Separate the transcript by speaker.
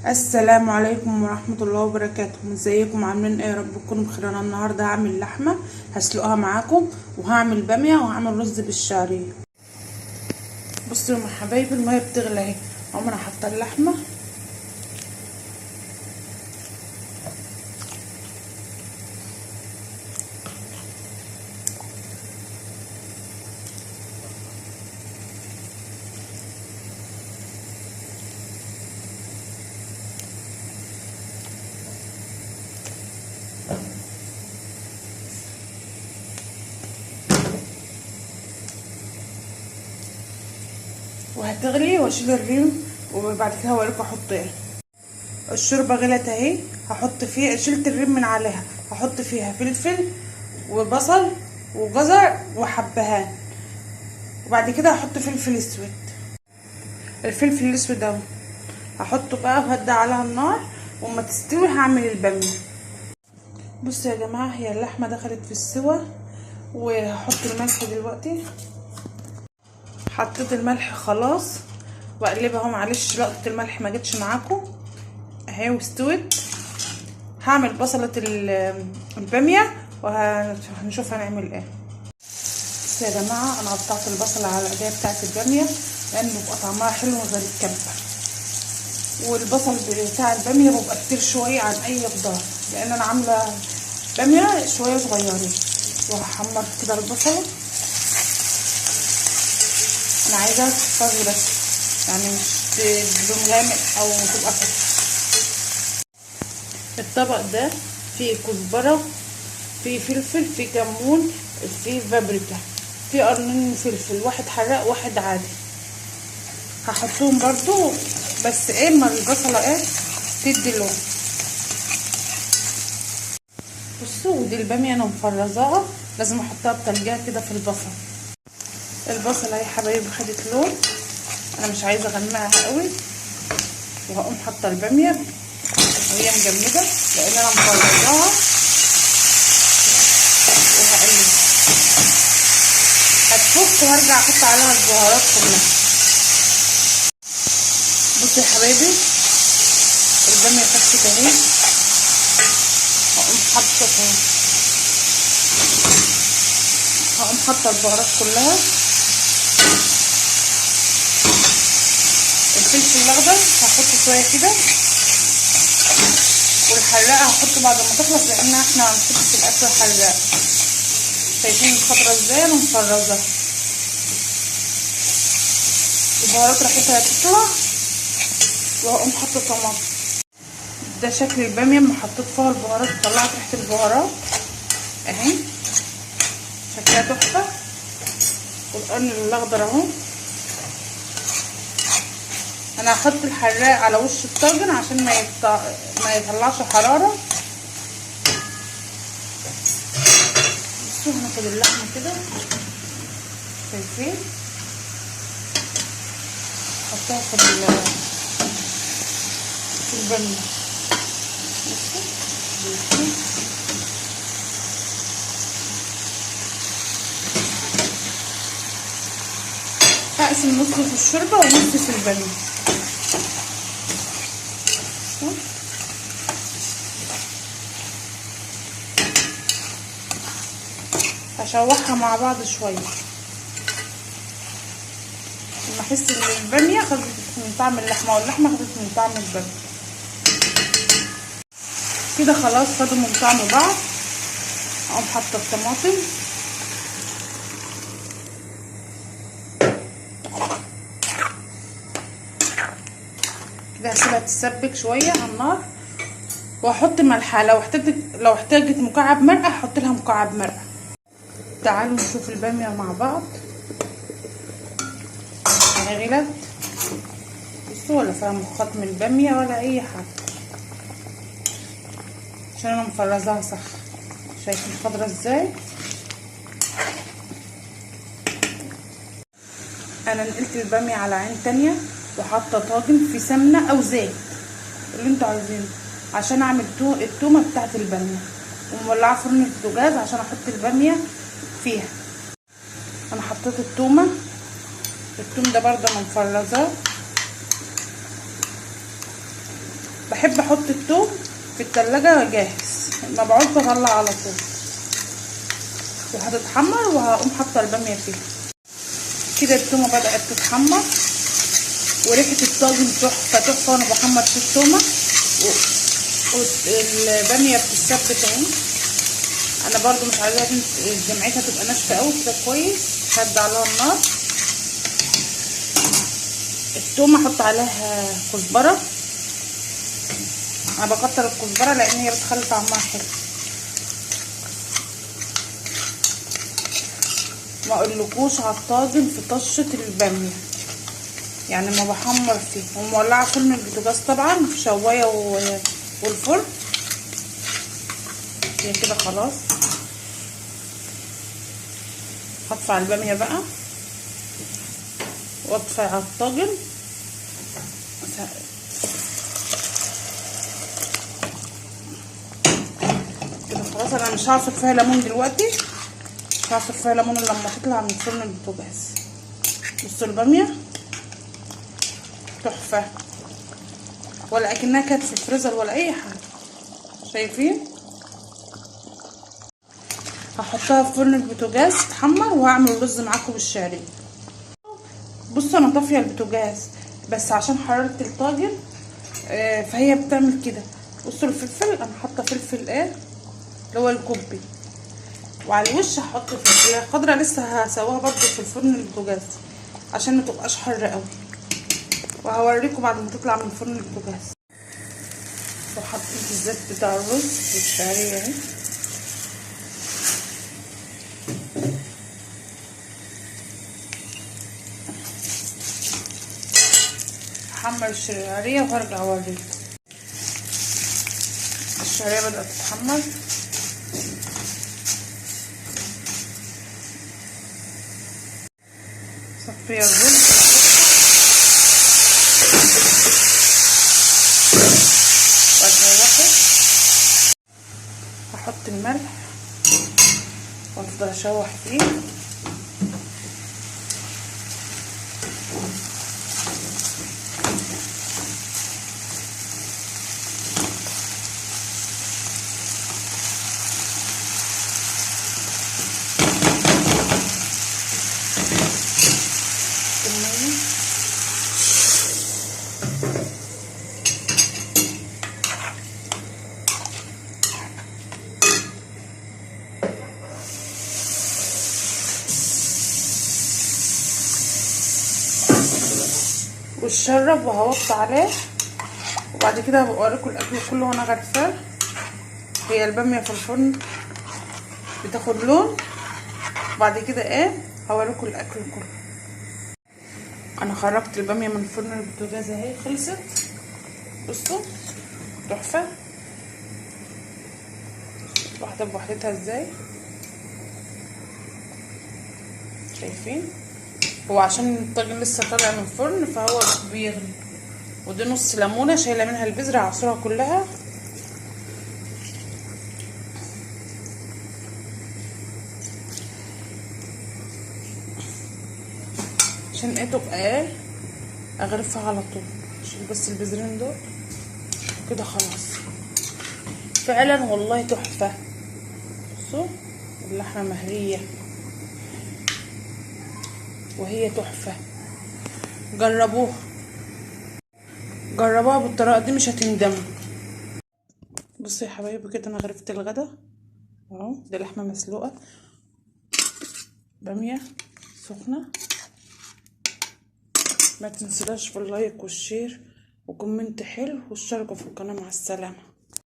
Speaker 1: السلام عليكم ورحمة الله وبركاته. ازيكم عاملين ايه؟ يا رب تكونوا بخير. انا النهارده هعمل لحمة هسلقها معاكم، وهعمل بامية، وهعمل رز بالشعرية. بصوا يا حبايبي، المية بتغلي اهي. انا حاطه اللحمة وهتغلي، واشيل الريم، وبعد كده هوريكم احط ايه. الشوربه غلت اهي. هحط فيها، شلت الريم من عليها، هحط فيها فلفل وبصل وجزر وحبهان، وبعد كده هحط فلفل اسود. الفلفل الاسود اهو هحطه بقى، وهدي عليها النار، وما تستوي هعمل الباميه. بصوا يا جماعه، هي اللحمه دخلت في السوا، وهحط الملح دلوقتي. حطيت الملح خلاص، واقلبها اهو. معلش لقطه الملح ما جتش معاكم اهي، واستوت. هعمل بصله الباميه، وهنشوف هنعمل ايه. بصوا يا جماعه، انا قطعت البصله على الايديه بتاعه الباميه، لان بيبقى طعمها حلو غير الكبه. والبصل بتاع الباميه بيبقى كتير شويه عن اي خضار، لان انا عامله باميه شويه صغيرين. وهحمر كده البصله. انا عايزاها تصفر بس، يعني مش لون غامق او تبقى فاتحه. الطبق ده فيه كزبره، فيه فلفل، فيه كمون، فيه بابريكا، فيه قرنين فلفل، واحد حراق واحد عادي. هحطهم برضو، بس ايه ما البصله ايه تدي لون. بصوا، ودي الباميه انا مفرزاها، لازم احطها بتلجيها كده في البصل. البصله يا حبايبي خدت لون، انا مش عايزه اغمقها قوي. وهقوم حاطه الباميه وهي مجمده، لان انا مفرزاها. وهقلب، هتفك وهرجع احط عليها البهارات كلها. بصوا يا حبايبي، الباميه فكت اهي. هقوم حاطه البهارات كلها. الفلفل الاخضر هحطه شويه كده، والحراقه هحطه بعد ما تخلص، لان احنا هنحط في الاكل حراق. شايفين الخضره ازاي انا مفرزه. البهارات ريحتها تطلع، وهقوم حاطه طماطم. ده شكل الباميه اما حطيت فيها البهارات، طلعت ريحه البهارات اهي، شكلها تحفه. والقرن الاخضر اهو. انا هحط الحراق على وش الطاجن عشان ما يطلعش حراره. بصوا، هناخد اللحمه كده، شايفين؟ احطها في الباميه. بصوا، هقسم نص في الشوربه ونص في الباميه. هشوحها مع بعض شويه، لما احس ان الباميه خدت من طعم اللحمه، واللحمه خدت من طعم الباميه. كده خلاص خدوا من طعم بعض. اقوم حاطه الطماطم، كده هسيبها تتسبك شويه على النار. واحط ملح، لو احتاجت مكعب مرقه هحط لها مكعب مرقه. تعالوا نشوف الباميه مع بعض. اهي غلت. بصوا، ولا فيها مخاط من الباميه ولا اي حاجه، عشان انا مفرزاها صح. شايفين الخضره ازاي؟ انا نقلت الباميه على عين تانية، وحاطه طاجن فيه سمنه او زيت اللي انتوا عايزينه، عشان اعمل التومه بتاعت الباميه. ومولعه فرن البوتاجاز عشان احط الباميه فيها. انا حطيت التوم ده برضه انا مفرزاه. بحب احط التوم في التلاجة جاهز، ما بعوز بطلع على طول. وهتتحمر وهقوم حاطه الباميه فيها. كده التومه بدات تتحمر وريحه الطاجن تحفه تحفه، وانا بحمر في التومه والباميه بتتسبك اهي. انا برضو مش عايزاها جمعتها تبقى ناشفه قوي كده، كويس. هدي عليها النار. التومه احط عليها كزبره، انا بكتر الكزبره لان هي بتخلي طعمها حلو. ما اقولكوش على الطاجن في طشه الباميه، يعني ما بحمر فيه. ومولعه فرن البوتاجاز طبعا في شوايه والفرن. هي كده خلاص. هطفي على الباميه بقى واطفي على الطاجن. كده خلاص. انا مش هعصر فيها ليمون دلوقتي، مش هعصر فيها ليمون الا لما تطلع من فرن البوتاجاز. بصوا الباميه تحفه، ولا اكنها كانت في الفريزر ولا اي حاجه. شايفين؟ هحطها في فرن البوتاجاز تتحمر، وهعمل الرز معاكم بالشعريه. بصوا انا طافيه البوتاجاز بس عشان حراره الطاجن فهي بتعمل كده. بصوا الفلفل، انا حاطه فلفل اللي هو الكوبي، وعلى الوش هحط فلفل خضرا لسه هسويها برده في الفرن البوتاجاز عشان ما تبقاش حر قوي. وهوريكم بعد ما تطلع من فرن البوتاجاز. وحطيت الزيت بتاع الرز والشعريه اهي. هحمر الشعريه وهرجع اوريكم. الشعريه بدات تتحمر. صفيه الرز واشوحه. هحط الملح وافضل اشوح فيه. والشرب وهوطي عليه. وبعد كده هبقى اوريكم الاكل كله وانا غرفاه. هي الباميه في الفرن بتاخد لون، وبعد كده هوريكم الاكل كله. انا خرجت الباميه من فرن البوتاجاز اهي، خلصت. بصوا تحفه، واحده بوحدتها ازاي. شايفين؟ هو عشان الطاجن لسه طالع من الفرن فهو بيغلي. ودي نص ليمونه شايله منها البذره عصرها كلها. عشان تبقى اغرفها على طول. شيل بس البذرين دول كده خلاص. فعلا والله تحفه. بصوا اللحمه مهريه وهي تحفه. جربوها بالطريقه دي مش هتندموا. بصوا يا حبايبي كده انا غرفت الغدا اهو. دي لحمه مسلوقه، باميه سخنه. ما تنسلاش في اللايك والشير وكومنت حلو واشتركوا في القناه. مع السلامه.